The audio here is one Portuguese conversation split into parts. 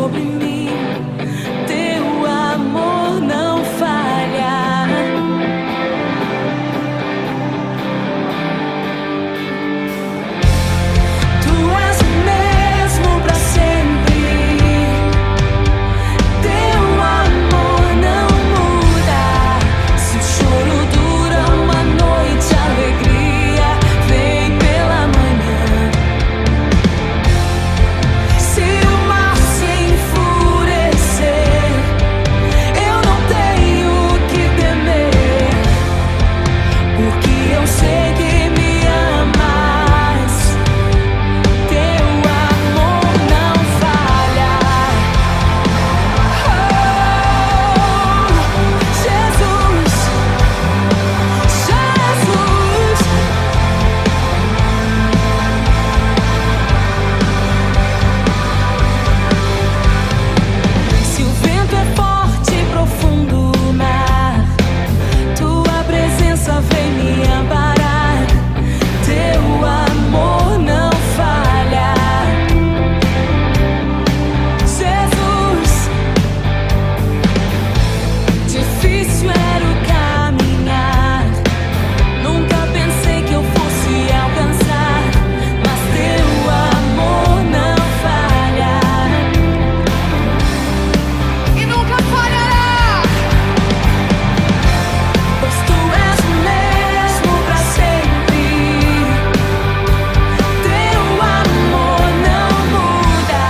sobre mim. Teu amor não falha. Tu és o mesmo pra sempre. Teu amor não muda. Se o choro dura uma noite, a alegria vem pela manhã. Se o mar se enfurecer, eu não tenho que temer, porque eu sei que me amas. Teu amor não falha. Oh, Jesus, Jesus. Se o vento é forte e profundo o mar, tua presença vem me amparar. Teu amor não falha. Jesus, difícil era o caminhar. Nunca pensei que eu fosse alcançar, mas teu amor não falha. E nunca falhará, pois tu és o mesmo pra sempre. Teu amor não muda.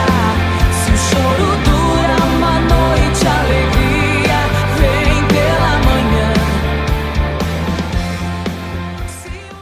Se o choro dura uma noite, a alegria vem pela manhã. Se o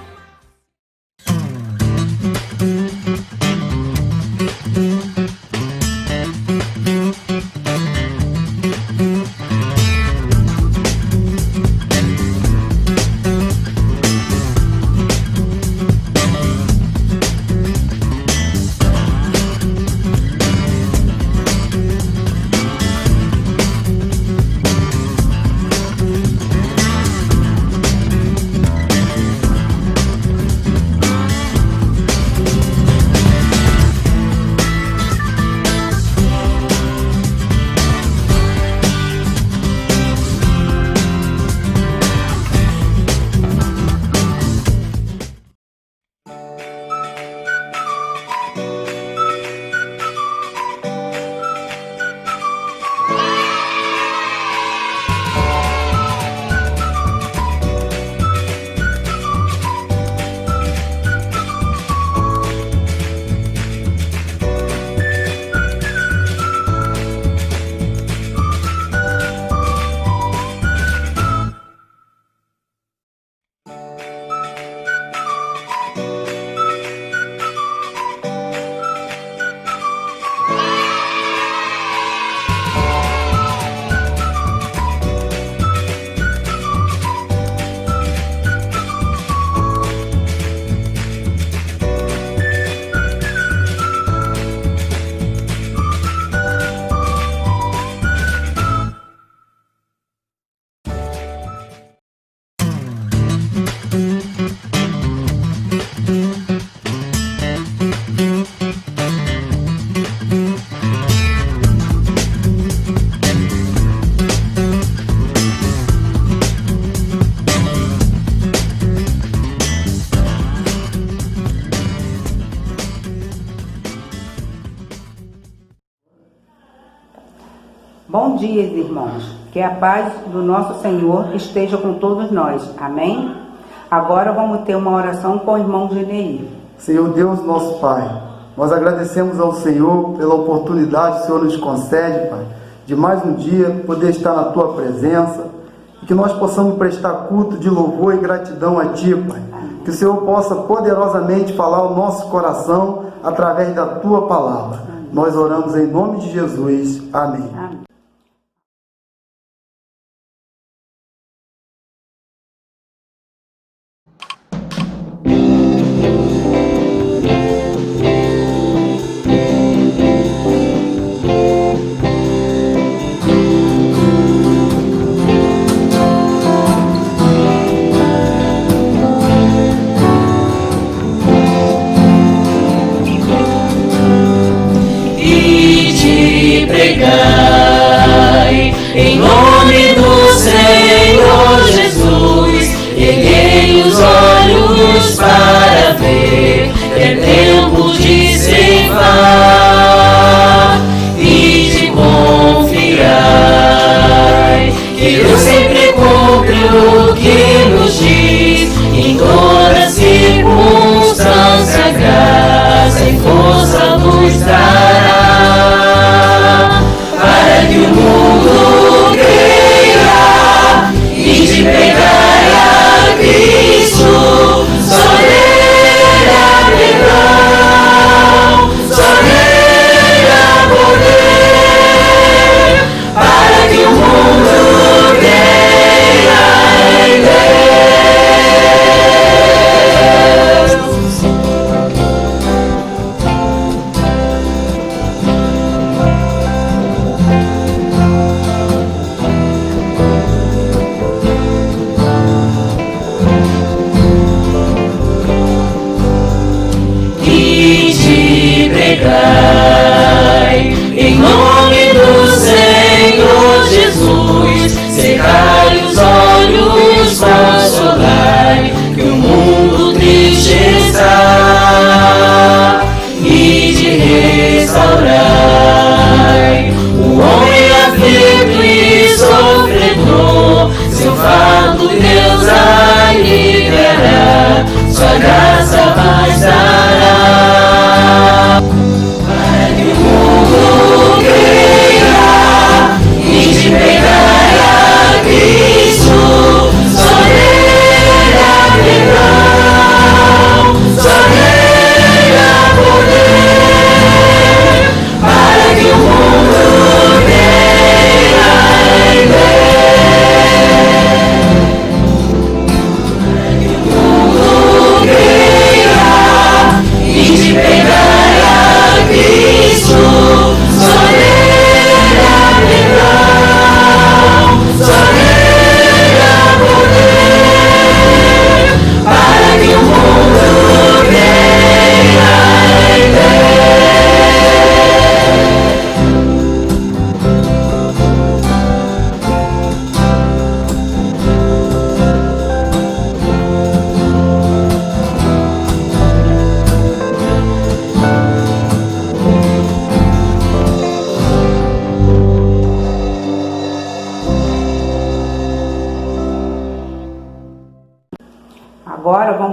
Bom dia, irmãos. Que a paz do nosso Senhor esteja com todos nós. Amém? Agora vamos ter uma oração com o irmão Geneir. Senhor Deus, nosso Pai, nós agradecemos ao Senhor pela oportunidade que o Senhor nos concede, Pai, de mais um dia poder estar na Tua presença e que nós possamos prestar culto de louvor e gratidão a Ti, Pai. Que o Senhor possa poderosamente falar ao nosso coração através da Tua palavra. Nós oramos em nome de Jesus. Amém. Amém.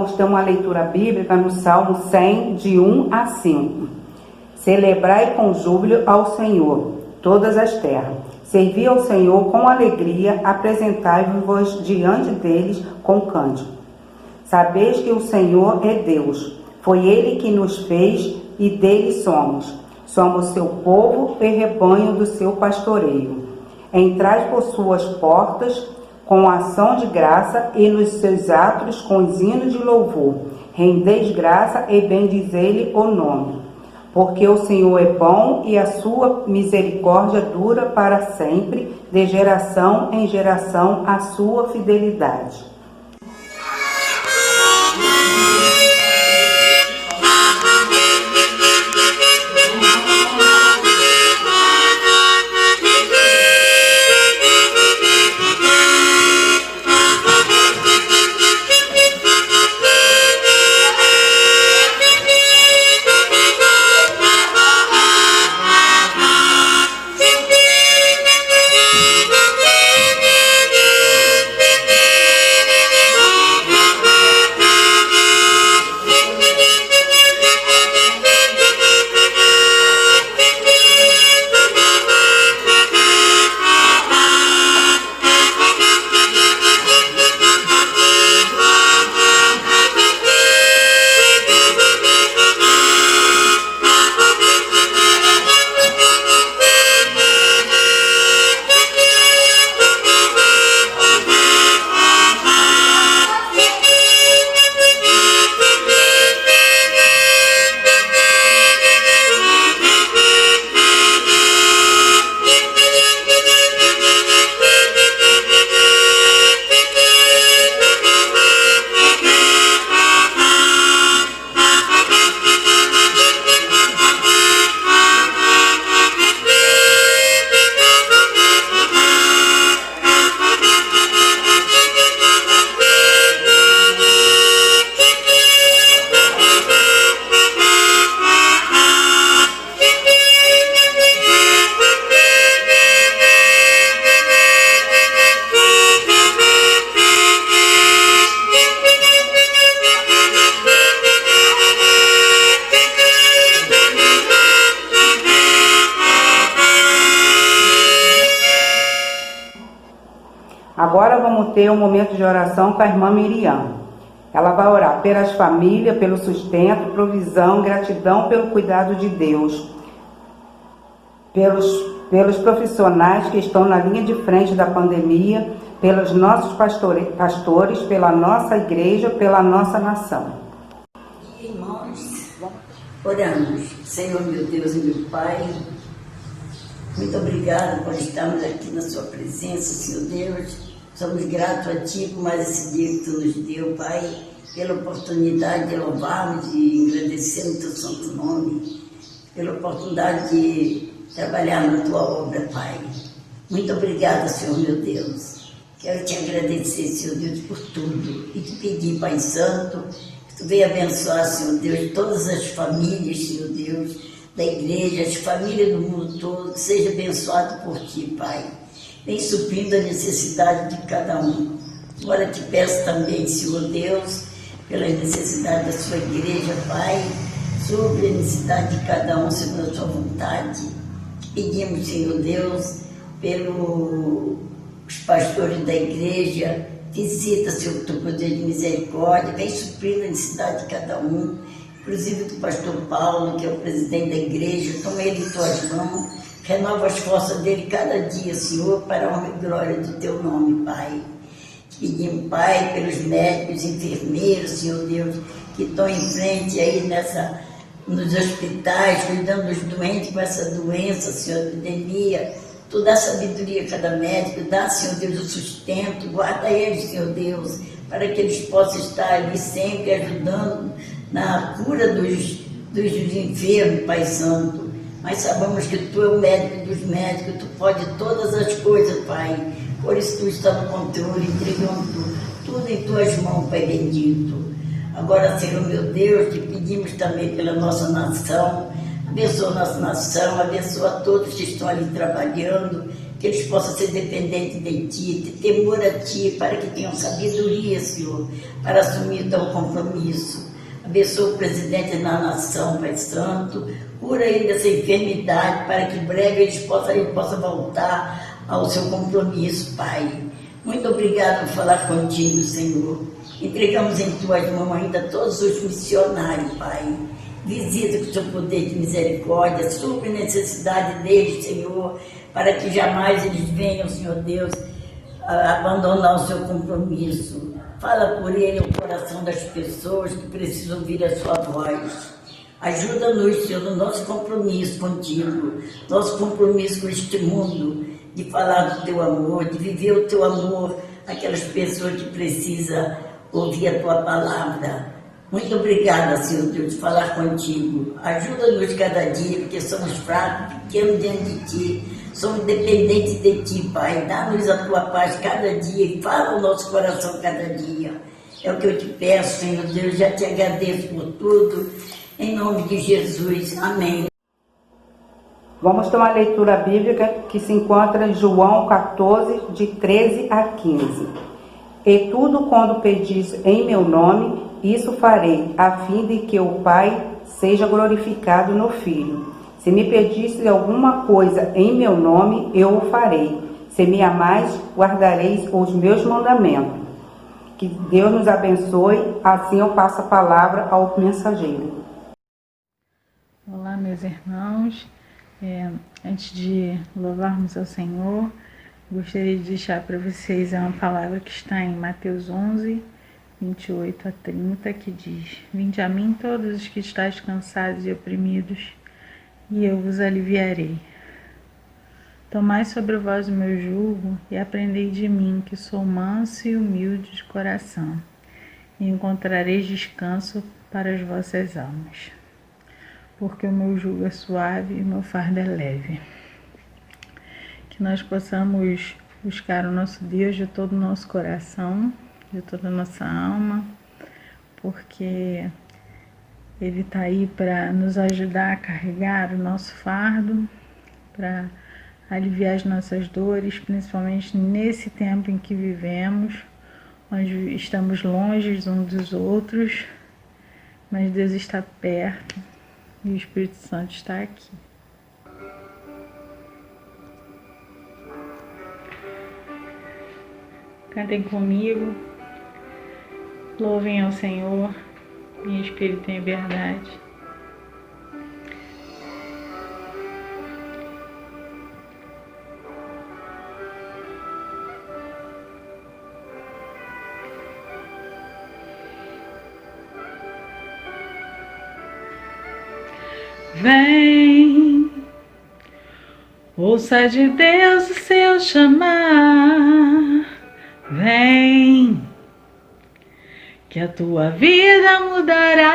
vamos ter uma leitura bíblica no Salmo 100, de 1 a 5. Celebrai com júbilo ao Senhor, todas as terras. Servi ao Senhor com alegria, apresentai-vos diante deles com cântico. Sabeis que o Senhor é Deus. Foi Ele que nos fez e dele somos. Somos seu povo e rebanho do seu pastoreio. Entrai por suas portas com ação de graça e nos seus atos com os hinos de louvor. Rendeis graça e bendizei-lhe o nome. Porque o Senhor é bom e a sua misericórdia dura para sempre, de geração em geração a sua fidelidade. Agora vamos ter um momento de oração com a irmã Miriam. Ela vai orar pelas famílias, pelo sustento, provisão, gratidão pelo cuidado de Deus, pelos profissionais que estão na linha de frente da pandemia, pelos nossos pastores, pela nossa igreja, pela nossa nação. Irmãos, oramos. Senhor, meu Deus e meu Pai, muito obrigado por estarmos aqui na sua presença, Senhor Deus. Somos gratos a Ti por mais esse dia que Tu nos deu, Pai, pela oportunidade de louvarmos e agradecer o Teu santo nome, pela oportunidade de trabalhar na Tua obra, Pai. Muito obrigada, Senhor, meu Deus. Quero Te agradecer, Senhor Deus, por tudo e Te pedir, Pai Santo, que Tu venha abençoar, Senhor Deus, todas as famílias, Senhor Deus, da igreja, as famílias do mundo todo, que seja abençoado por Ti, Pai. Vem suprindo a necessidade de cada um. Agora Te peço também, Senhor Deus, pelas necessidades da sua igreja, Pai, sobre a necessidade de cada um, segundo a sua vontade. Pedimos, Senhor Deus, pelos pastores da igreja, visita, Senhor, Teu poder de misericórdia, vem suprindo a necessidade de cada um, inclusive do pastor Paulo, que é o presidente da igreja. Toma ele em Tuas mãos, renova as forças dele cada dia, Senhor, para a honra e glória do Teu nome, Pai. Te pedimos, Pai, pelos médicos, enfermeiros, Senhor Deus, que estão em frente aí nos hospitais, cuidando dos doentes com essa doença, Senhor, epidemia. Tu dá sabedoria a cada médico, dá, Senhor Deus, o sustento, guarda eles, Senhor Deus, para que eles possam estar ali sempre ajudando na cura dos enfermos, Pai Santo. Mas sabemos que Tu é o médico dos médicos, Tu pode todas as coisas, Pai. Por isso Tu está no controle, entregando tudo em Tuas mãos, Pai bendito. Agora, Senhor meu Deus, Te pedimos também pela nossa nação. Abençoa a nossa nação, abençoa todos que estão ali trabalhando, que eles possam ser dependentes de Ti, ter temor a Ti, para que tenham sabedoria, Senhor, para assumir o Teu compromisso. Abençoa o presidente da nação, Pai Santo, cura ele dessa enfermidade, para que em breve ele possa voltar ao seu compromisso, Pai. Muito obrigado por falar contigo, Senhor. Entregamos em Tuas mãos ainda todos os missionários, Pai. Visita com o Seu poder de misericórdia, supre a necessidade deles, Senhor, para que jamais eles venham, Senhor Deus, abandonar o Seu compromisso. Fala por ele o coração das pessoas que precisam ouvir a Sua voz. Ajuda-nos, Senhor, no nosso compromisso contigo, nosso compromisso com este mundo, de falar do Teu amor, de viver o Teu amor àquelas pessoas que precisam ouvir a Tua palavra. Muito obrigada, Senhor Deus, de falar contigo. Ajuda-nos cada dia, porque somos fracos, pequenos diante de Ti, somos dependentes de Ti, Pai. Dá-nos a Tua paz cada dia e fala o nosso coração cada dia. É o que eu te peço, Senhor Deus, já te agradeço por tudo, em nome de Jesus. Amém. Vamos ter uma leitura bíblica que se encontra em João 14, de 13 a 15. E tudo quando pedis em meu nome, isso farei, a fim de que o Pai seja glorificado no Filho. Se me pedistes alguma coisa em meu nome, eu o farei. Se me amais, guardareis os meus mandamentos. Que Deus nos abençoe, assim eu passo a palavra ao mensageiro. Olá, meus irmãos. Antes de louvarmos ao Senhor, gostaria de deixar para vocês uma palavra que está em Mateus 11, 28 a 30, que diz: Vinde a mim todos os que estáis cansados e oprimidos, e eu vos aliviarei. Tomai sobre vós o meu jugo e aprendei de mim, que sou manso e humilde de coração, e encontrareis descanso para as vossas almas. Porque o meu jugo é suave e o meu fardo é leve. Que nós possamos buscar o nosso Deus de todo o nosso coração, de toda a nossa alma, porque Ele está aí para nos ajudar a carregar o nosso fardo, para aliviar as nossas dores, principalmente nesse tempo em que vivemos, onde estamos longe uns dos outros, mas Deus está perto e o Espírito Santo está aqui. Cantem comigo, louvem ao Senhor em espírito e em verdade. Vem, ouça de Deus o seu chamar. Vem, que a tua vida mudará.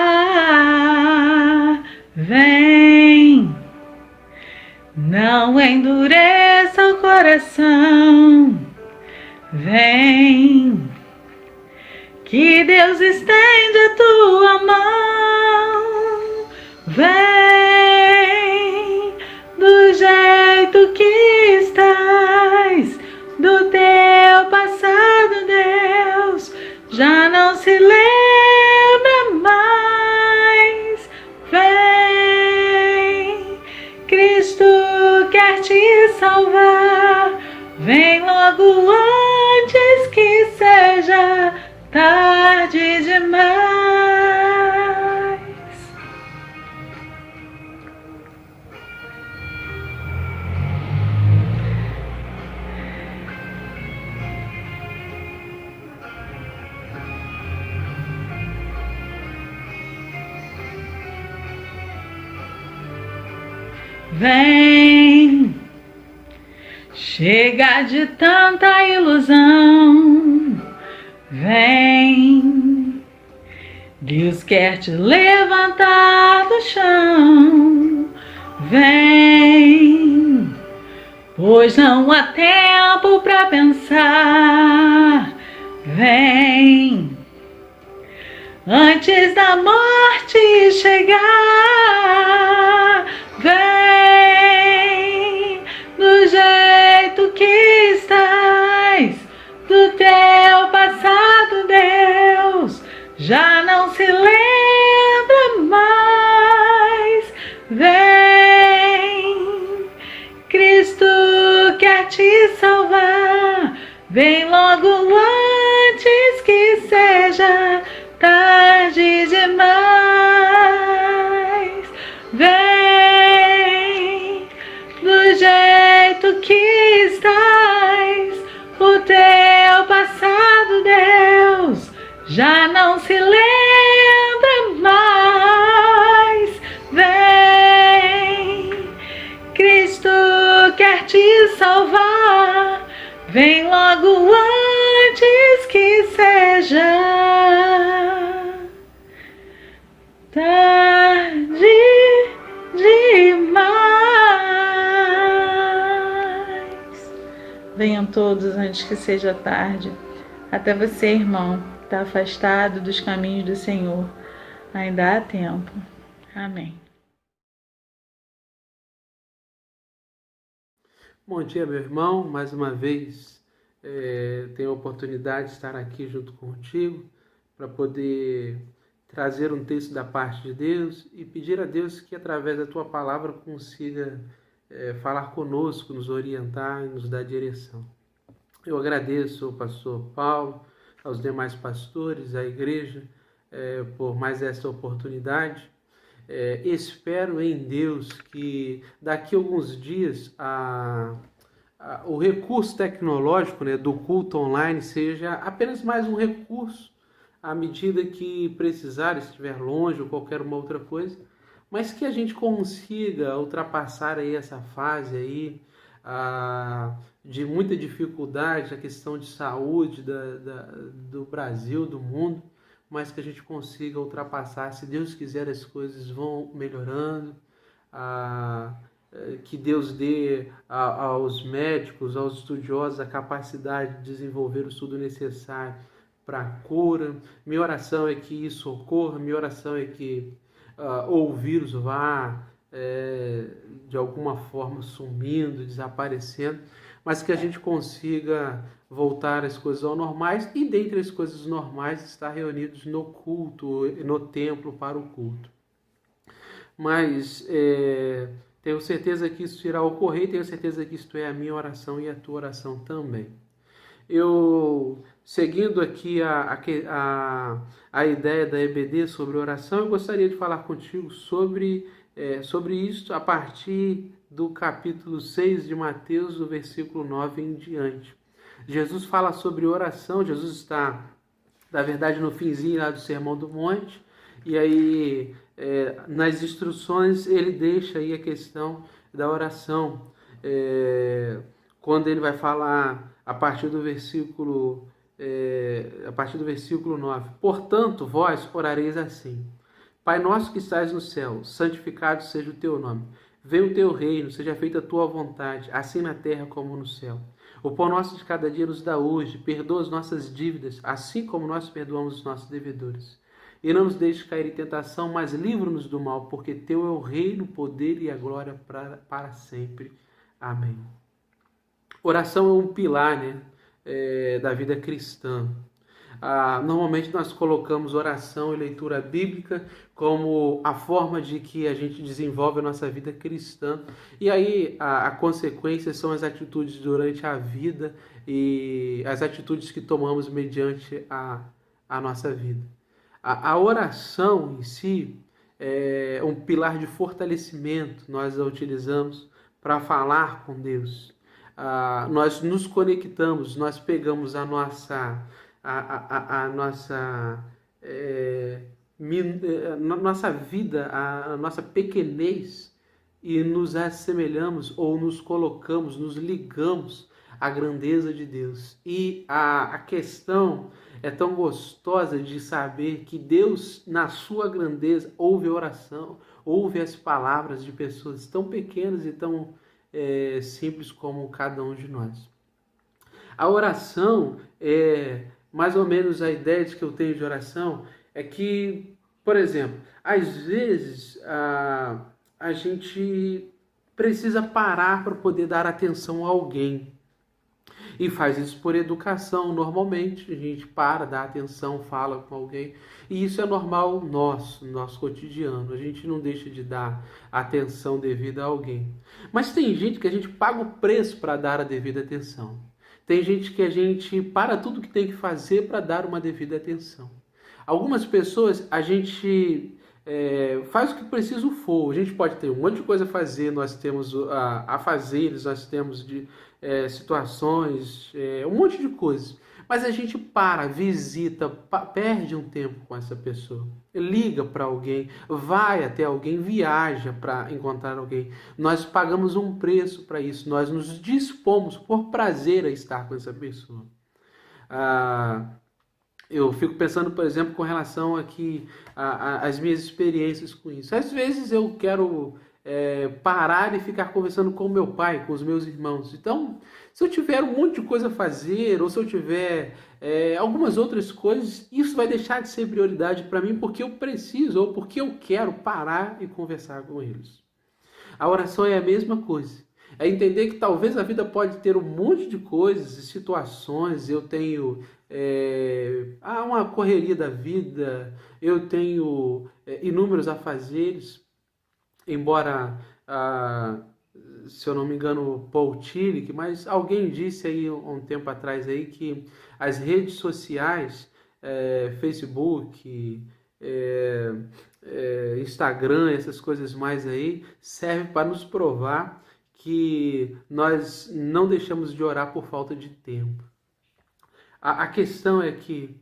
Vem, não endureça o coração. Vem, que Deus estende a tua mão. Vem, do jeito que estás, do teu passado, Deus já não se lembra mais. Vem, Cristo quer te salvar. Vem logo antes que seja tarde demais. Vem, chega de tanta ilusão. Vem, Deus quer te levantar do chão. Vem, pois não há tempo para pensar. Vem, antes da morte chegar. Vem, do jeito que se lembra mais. Vem, Cristo quer te salvar. Vem logo antes que seja tarde demais. Vem do jeito que estás. O teu passado, Deus, já não se lembra mais. Vem, Cristo quer te salvar. Vem logo antes que seja tarde demais. Venham todos antes que seja tarde. Até você, irmão, que está afastado dos caminhos do Senhor. Ainda há tempo. Amém. Bom dia, meu irmão. Mais uma vez tenho a oportunidade de estar aqui junto contigo para poder trazer um texto da parte de Deus e pedir a Deus que através da tua palavra consiga falar conosco, nos orientar e nos dar direção. Eu agradeço ao pastor Paulo, aos demais pastores, à igreja, por mais essa oportunidade. Espero em Deus que daqui a alguns dias o recurso tecnológico, né, do culto online seja apenas mais um recurso à medida que precisar, estiver longe ou qualquer uma outra coisa, mas que a gente consiga ultrapassar aí essa fase aí, de muita dificuldade, a questão de saúde do Brasil, do mundo, mas que a gente consiga ultrapassar. Se Deus quiser, as coisas vão melhorando, que Deus dê aos médicos, aos estudiosos, a capacidade de desenvolver o estudo necessário para a cura. Minha oração é que isso ocorra, minha oração é que o vírus vá de alguma forma sumindo, desaparecendo, mas que a gente consiga voltar às coisas ao normais e, dentre as coisas normais, estar reunidos no culto, no templo para o culto. Mas tenho certeza que isso irá ocorrer, tenho certeza que isto é a minha oração e a tua oração também. Eu, seguindo aqui a ideia da EBD sobre oração, eu gostaria de falar contigo sobre isso a partir do capítulo 6 de Mateus, do versículo 9 em diante. Jesus fala sobre oração. Jesus está, na verdade, no finzinho lá do Sermão do Monte, e aí nas instruções ele deixa aí a questão da oração, quando ele vai falar a partir do versículo 9. Portanto, vós orareis assim: Pai nosso que estás no céu, santificado seja o teu nome. Venha o teu reino, seja feita a tua vontade, assim na terra como no céu. O pão nosso de cada dia nos dá hoje, perdoa as nossas dívidas, assim como nós perdoamos os nossos devedores. E não nos deixes cair em tentação, mas livra-nos do mal, porque teu é o reino, o poder e a glória para sempre. Amém. Oração é um pilar, né, da vida cristã. Normalmente nós colocamos oração e leitura bíblica como a forma de que a gente desenvolve a nossa vida cristã. E aí a consequência são as atitudes durante a vida e as atitudes que tomamos mediante a nossa vida. A oração em si é um pilar de fortalecimento. Nós a utilizamos para falar com Deus. Nós nos conectamos, nós pegamos a nossa vida, a nossa pequenez, e nos assemelhamos ou nos colocamos, nos ligamos à grandeza de Deus. E a questão é tão gostosa de saber que Deus, na sua grandeza, ouve a oração, ouve as palavras de pessoas tão pequenas e tão simples como cada um de nós. A oração mais ou menos a ideia que eu tenho de oração é que, por exemplo, às vezes a gente precisa parar para poder dar atenção a alguém. E faz isso por educação, normalmente. A gente para, dá atenção, fala com alguém. E isso é normal no nosso cotidiano. A gente não deixa de dar atenção devida a alguém. Mas tem gente que a gente paga o preço para dar a devida atenção. Tem gente que a gente para tudo que tem que fazer para dar uma devida atenção. Algumas pessoas a gente faz o que preciso for. A gente pode ter um monte de coisa a fazer, nós temos afazeres, nós temos situações, um monte de coisas. Mas a gente para, visita, perde um tempo com essa pessoa. Liga para alguém, vai até alguém, viaja para encontrar alguém. Nós pagamos um preço para isso, nós nos dispomos por prazer a estar com essa pessoa. Eu fico pensando, por exemplo, com relação aqui às minhas experiências com isso. Às vezes eu quero parar e ficar conversando com meu pai, com os meus irmãos. Então, se eu tiver um monte de coisa a fazer, ou se eu tiver algumas outras coisas, isso vai deixar de ser prioridade para mim porque eu preciso, ou porque eu quero parar e conversar com eles. A oração é a mesma coisa. É entender que talvez a vida pode ter um monte de coisas e situações. Eu tenho uma correria da vida, eu tenho inúmeros afazeres, embora, se eu não me engano, Paul Tillich, mas alguém disse aí um tempo atrás aí que as redes sociais, Facebook, Instagram, essas coisas mais aí, servem para nos provar que nós não deixamos de orar por falta de tempo. A questão é que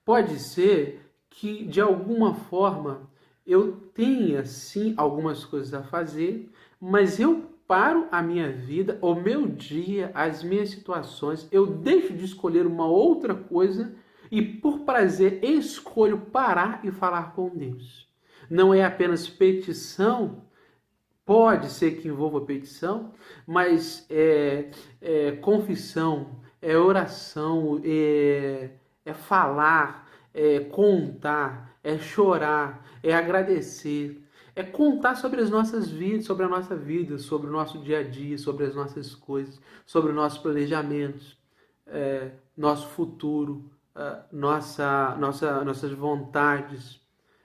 pode ser que, de alguma forma, eu tenha, sim, algumas coisas a fazer, mas eu paro a minha vida, o meu dia, as minhas situações, eu deixo de escolher uma outra coisa e, por prazer, escolho parar e falar com Deus. Não é apenas petição. Pode ser que envolva petição, mas confissão, oração, falar, contar, chorar, agradecer, contar sobre as nossas vidas, sobre a nossa vida, sobre o nosso dia a dia, sobre as nossas coisas, sobre os nossos planejamentos, nosso futuro, nossas vontades,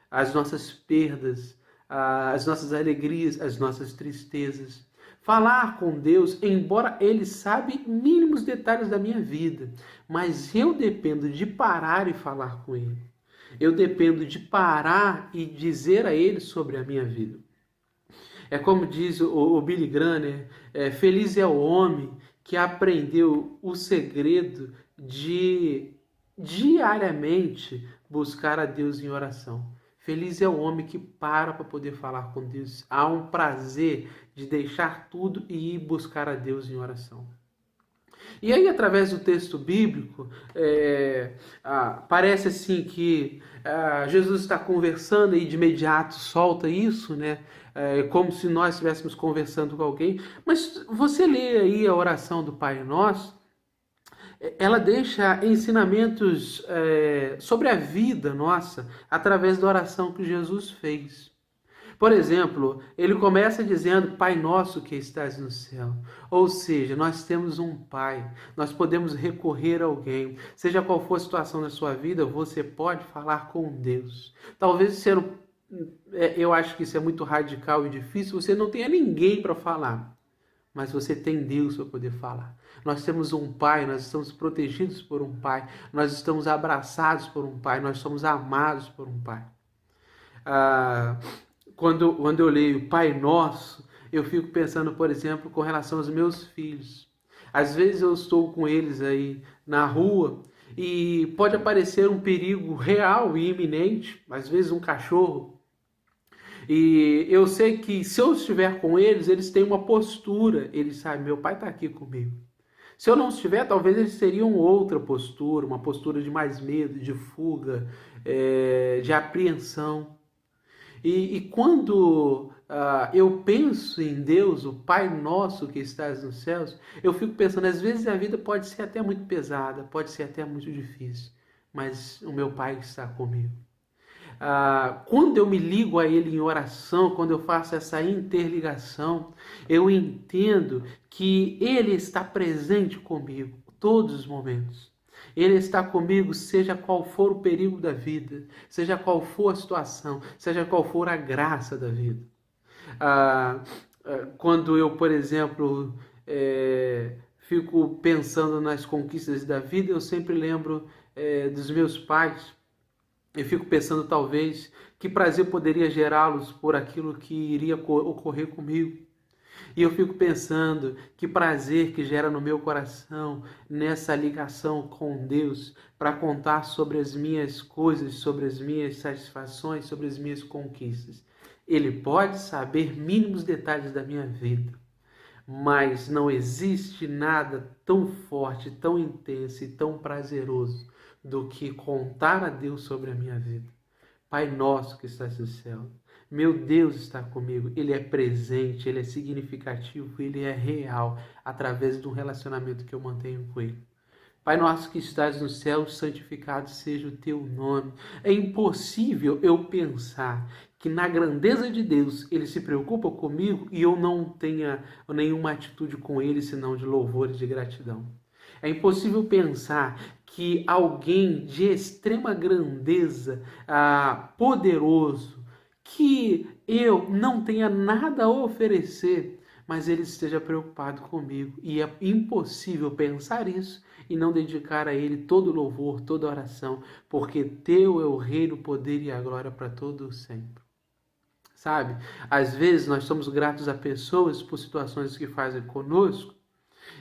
as nossas perdas, as nossas alegrias, as nossas tristezas. Falar com Deus, embora Ele saiba mínimos detalhes da minha vida, mas eu dependo de parar e falar com Ele. Eu dependo de parar e dizer a Ele sobre a minha vida. É como diz o Billy Graham, feliz é o homem que aprendeu o segredo de diariamente buscar a Deus em oração. Feliz é o homem que para poder falar com Deus. Há um prazer de deixar tudo e ir buscar a Deus em oração. E aí, através do texto bíblico, parece assim que Jesus está conversando e de imediato solta isso, né? Como se nós estivéssemos conversando com alguém. Mas você lê aí a oração do Pai Nosso, ela deixa ensinamentos sobre a vida nossa através da oração que Jesus fez. Por exemplo, ele começa dizendo, Pai nosso que estás no céu. Ou seja, nós temos um Pai, nós podemos recorrer a alguém. Seja qual for a situação da sua vida, você pode falar com Deus. Talvez eu acho que isso é muito radical e difícil, você não tenha ninguém para falar. Mas você tem Deus para poder falar. Nós temos um Pai, nós estamos protegidos por um Pai, nós estamos abraçados por um Pai, nós somos amados por um Pai. Quando eu leio Pai Nosso, eu fico pensando, por exemplo, com relação aos meus filhos. Às vezes eu estou com eles aí na rua e pode aparecer um perigo real e iminente, às vezes um cachorro. E eu sei que se eu estiver com eles, eles têm uma postura, eles sabem, meu pai está aqui comigo. Se eu não estiver, talvez eles teriam outra postura, uma postura de mais medo, de fuga, de apreensão. E quando eu penso em Deus, o Pai Nosso que estás nos céus, eu fico pensando, às vezes a vida pode ser até muito pesada, pode ser até muito difícil, mas o meu Pai está comigo. Quando eu me ligo a Ele em oração, quando eu faço essa interligação, eu entendo que Ele está presente comigo. todos os momentos. Ele está comigo, seja qual for o perigo da vida, seja qual for a situação, seja qual for a graça da vida. Quando eu, por exemplo, fico pensando nas conquistas da vida, eu sempre lembro dos meus pais. Eu fico pensando, talvez, que prazer poderia gerá-los por aquilo que iria ocorrer comigo. E eu fico pensando que prazer que gera no meu coração nessa ligação com Deus para contar sobre as minhas coisas, sobre as minhas satisfações, sobre as minhas conquistas. Ele pode saber mínimos detalhes da minha vida, mas não existe nada tão forte, tão intenso e tão prazeroso do que contar a Deus sobre a minha vida. Pai nosso que estás no céu, meu Deus está comigo, Ele é presente, Ele é significativo, Ele é real, através do relacionamento que eu mantenho com Ele. Pai nosso que estás no céu, santificado seja o teu nome. É impossível eu pensar que na grandeza de Deus Ele se preocupa comigo e eu não tenha nenhuma atitude com Ele senão de louvor e de gratidão. É impossível pensar que alguém de extrema grandeza, poderoso, que eu não tenha nada a oferecer, mas Ele esteja preocupado comigo. E é impossível pensar isso e não dedicar a Ele todo o louvor, toda a oração, porque Teu é o reino, o poder e a glória para todo o sempre. Sabe, às vezes nós somos gratos a pessoas por situações que fazem conosco,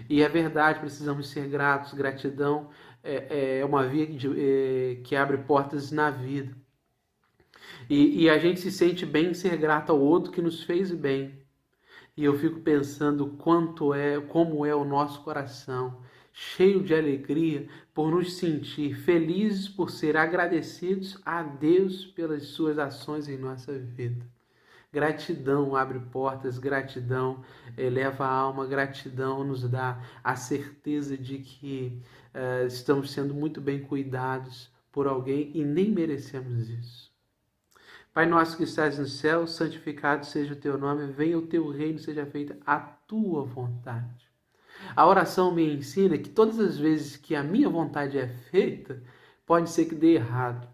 e é verdade, precisamos ser gratos. Gratidão é uma via que abre portas na vida. E a gente se sente bem em ser grato ao outro que nos fez bem. E eu fico pensando como é o nosso coração, cheio de alegria por nos sentir felizes, por ser agradecidos a Deus pelas suas ações em nossa vida. Gratidão abre portas, gratidão eleva a alma, gratidão nos dá a certeza de que estamos sendo muito bem cuidados por alguém e nem merecemos isso. Pai nosso que estás no céu, santificado seja o teu nome, venha o teu reino, seja feita a tua vontade. A oração me ensina que todas as vezes que a minha vontade é feita, pode ser que dê errado.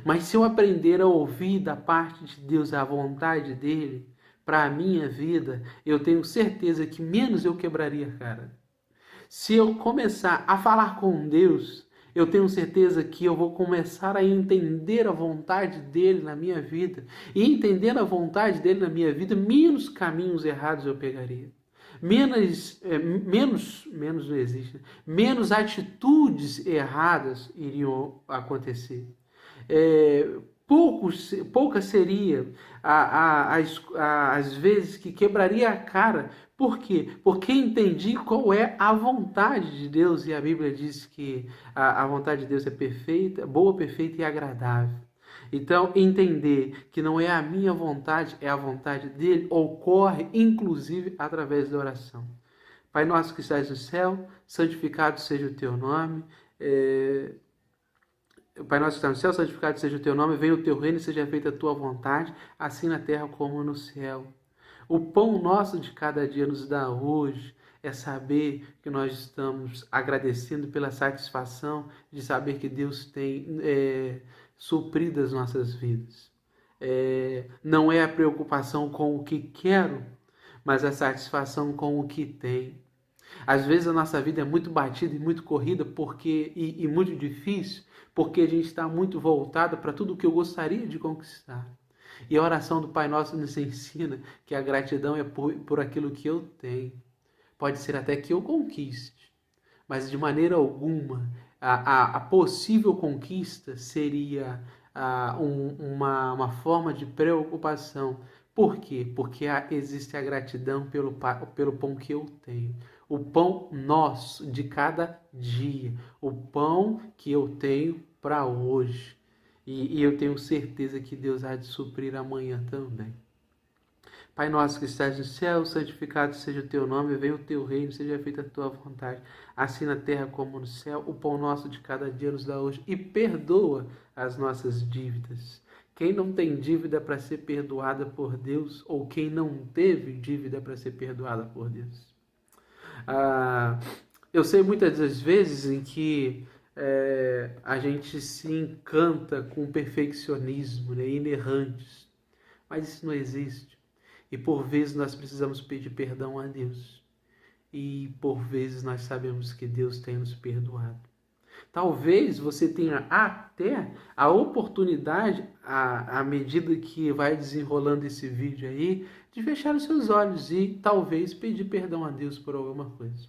Mas se eu aprender a ouvir da parte de Deus a vontade dEle para a minha vida, eu tenho certeza que menos eu quebraria a cara. Se eu começar a falar com Deus, eu tenho certeza que eu vou começar a entender a vontade dEle na minha vida. E entendendo a vontade dEle na minha vida, menos caminhos errados eu pegaria. Menos não existe. Menos atitudes erradas iriam acontecer. Poucas seriam as vezes que quebraria a cara. Por quê? Porque entendi qual é a vontade de Deus, e a Bíblia diz que a vontade de Deus é perfeita, boa, perfeita e agradável. Então, entender que não é a minha vontade, é a vontade dele, ocorre inclusive através da oração. Pai nosso que estás no céu, santificado seja o teu nome. Pai nosso que está no céu, santificado seja o teu nome, venha o teu reino e seja feita a tua vontade, assim na terra como no céu. O pão nosso de cada dia nos dá hoje, é saber que nós estamos agradecendo pela satisfação de saber que Deus tem suprido as nossas vidas. Não é a preocupação com o que quero, mas a satisfação com o que tenho. Às vezes a nossa vida é muito batida e muito corrida e muito difícil, porque a gente está muito voltado para tudo o que eu gostaria de conquistar. E a oração do Pai Nosso nos ensina que a gratidão é por aquilo que eu tenho. Pode ser até que eu conquiste, mas de maneira alguma a possível conquista seria uma forma de preocupação. Por quê? Porque existe a gratidão pelo pão que eu tenho. O pão nosso de cada dia. O pão que eu tenho para hoje. E eu tenho certeza que Deus há de suprir amanhã também. Pai nosso que estás no céu, santificado seja o teu nome, venha o teu reino, seja feita a tua vontade, assim na terra como no céu. O pão nosso de cada dia nos dá hoje e perdoa as nossas dívidas. Quem não tem dívida para ser perdoada por Deus, ou quem não teve dívida para ser perdoada por Deus? Eu sei muitas das vezes em que a gente se encanta com o perfeccionismo, né, inerrantes, mas isso não existe. E por vezes nós precisamos pedir perdão a Deus. E por vezes nós sabemos que Deus tem nos perdoado. Talvez você tenha até a oportunidade, à medida que vai desenrolando esse vídeo aí, de fechar os seus olhos e talvez pedir perdão a Deus por alguma coisa.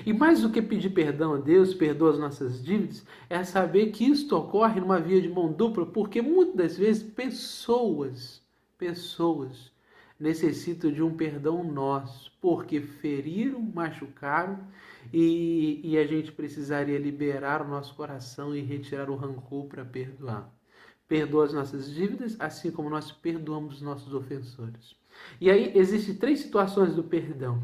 E mais do que pedir perdão a Deus, perdoa as nossas dívidas, é saber que isto ocorre numa via de mão dupla, porque muitas das vezes pessoas necessitam de um perdão nosso, porque feriram, machucaram, e a gente precisaria liberar o nosso coração e retirar o rancor para perdoar. Perdoa as nossas dívidas, assim como nós perdoamos os nossos ofensores. E aí existem 3 situações do perdão.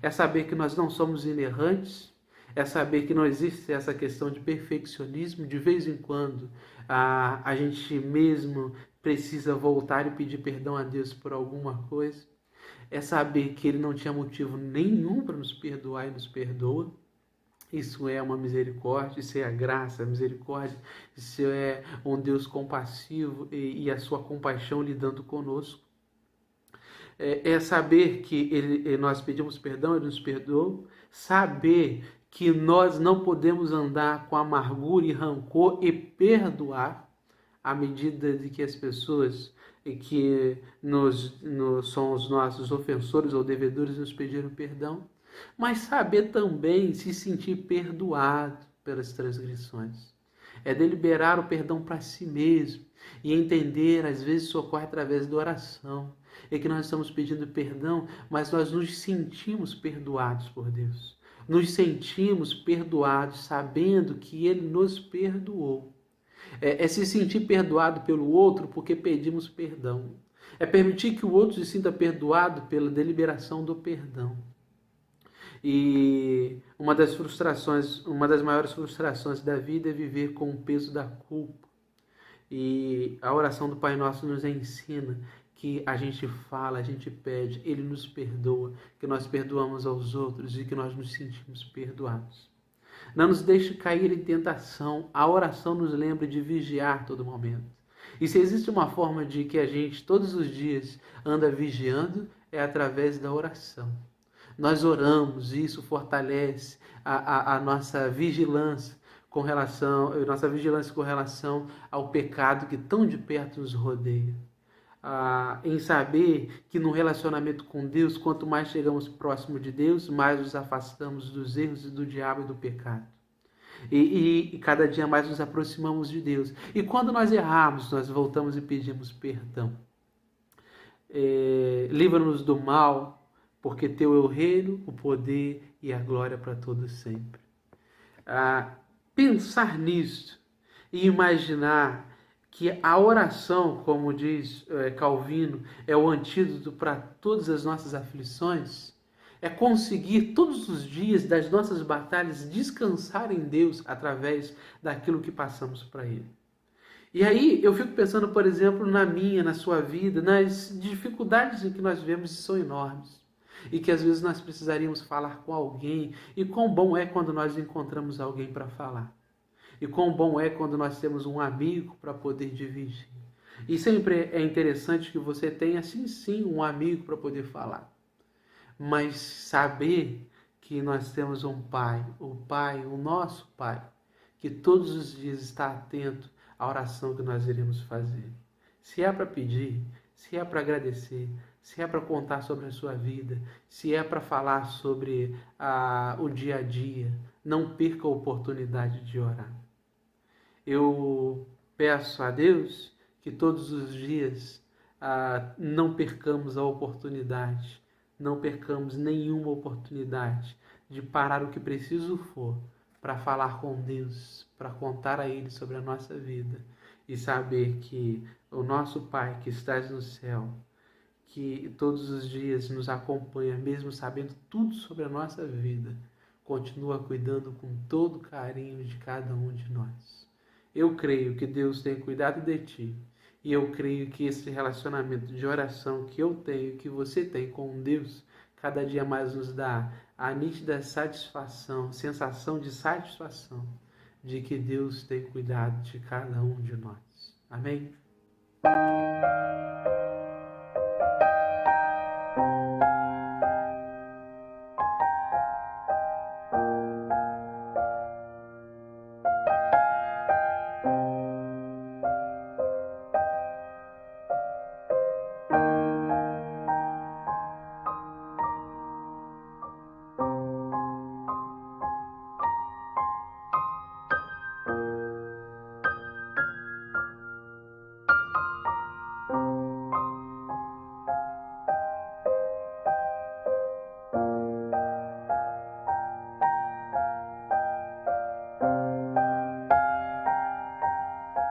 É saber que nós não somos inerrantes, é saber que não existe essa questão de perfeccionismo. De vez em quando a gente mesmo precisa voltar e pedir perdão a Deus por alguma coisa. É saber que Ele não tinha motivo nenhum para nos perdoar e nos perdoa. Isso é uma misericórdia, isso é a graça, a misericórdia, isso é um Deus compassivo e a sua compaixão lidando conosco. É saber que nós pedimos perdão, Ele nos perdoou. Saber que nós não podemos andar com amargura e rancor e perdoar à medida de que as pessoas que são os nossos ofensores ou devedores nos pediram perdão. Mas saber também se sentir perdoado pelas transgressões. É deliberar o perdão para si mesmo e entender, às vezes isso ocorre através da oração. É que nós estamos pedindo perdão, mas nós nos sentimos perdoados por Deus. Nos sentimos perdoados sabendo que Ele nos perdoou. É se sentir perdoado pelo outro porque pedimos perdão. É permitir que o outro se sinta perdoado pela deliberação do perdão. E uma das maiores frustrações da vida é viver com o peso da culpa. E a oração do Pai Nosso nos ensina que a gente fala, a gente pede, Ele nos perdoa, que nós perdoamos aos outros e que nós nos sentimos perdoados. Não nos deixe cair em tentação. A oração nos lembra de vigiar todo momento. E se existe uma forma de que a gente todos os dias anda vigiando, é através da oração. Nós oramos e isso fortalece a nossa vigilância com relação ao pecado que tão de perto nos rodeia. Em saber que no relacionamento com Deus, quanto mais chegamos próximo de Deus, mais nos afastamos dos erros e do diabo e do pecado. E cada dia mais nos aproximamos de Deus. E quando nós erramos, nós voltamos e pedimos perdão. Livra-nos do mal, porque Teu é o reino, o poder e a glória para todos sempre. Pensar nisso e imaginar que a oração, como diz Calvino, é o antídoto para todas as nossas aflições, é conseguir todos os dias das nossas batalhas descansar em Deus através daquilo que passamos para Ele. E aí eu fico pensando, por exemplo, na sua vida, nas dificuldades em que nós vivemos que são enormes. E que às vezes nós precisaríamos falar com alguém. E quão bom é quando nós encontramos alguém para falar. E quão bom é quando nós temos um amigo para poder dividir. E sempre é interessante que você tenha, sim, um amigo para poder falar. Mas saber que nós temos um Pai, o nosso Pai, que todos os dias está atento à oração que nós iremos fazer. Se é para pedir, se é para agradecer, se é para contar sobre a sua vida, se é para falar sobre o dia a dia, não perca a oportunidade de orar. Eu peço a Deus que todos os dias não percamos a oportunidade, não percamos nenhuma oportunidade de parar o que preciso for para falar com Deus, para contar a Ele sobre a nossa vida e saber que o nosso Pai que estás no céu, que todos os dias nos acompanha, mesmo sabendo tudo sobre a nossa vida, continua cuidando com todo carinho de cada um de nós. Eu creio que Deus tem cuidado de ti. E eu creio que esse relacionamento de oração que eu tenho, que você tem com Deus, cada dia mais nos dá a nítida satisfação, sensação de satisfação de que Deus tem cuidado de cada um de nós. Amém?